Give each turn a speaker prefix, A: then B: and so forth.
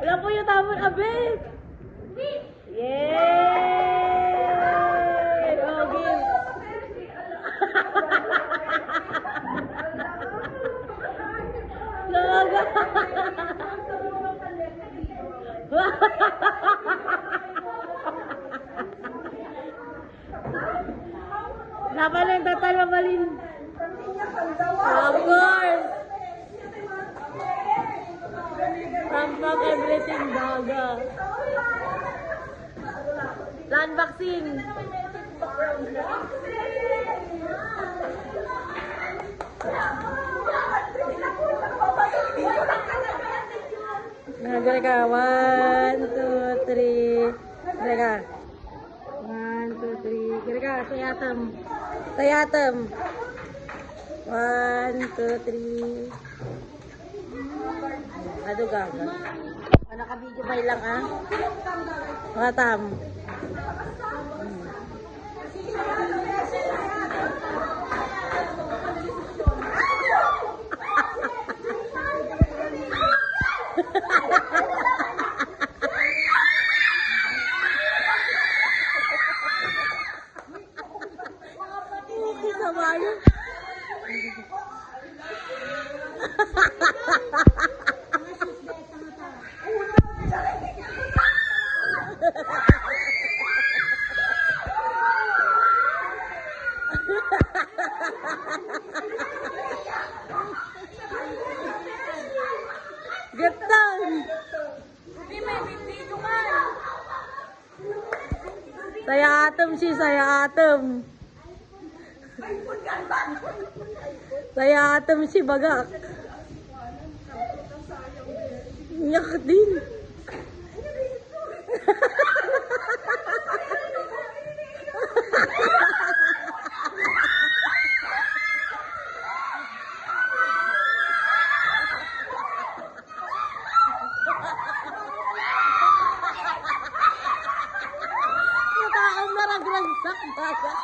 A: Wala po yung tamang abis. Yay! Okay. Gaga. Laban ng tatalabalin. Of course. Tampak everything baga. Land vaccine. Nagare ka. 1, 2, 3. Nagare ka. 1, 2, 3. Nagare ka. Sayatam. Sayatam. 1, 2, 3. Ado gaga. Naka-video ba lang ah? Matam. Sama yun. Gatang. Hindi may video ka. Saya atom si saya atom. Saya atom si bagak. Nyak din. Ang naragragsak bagak.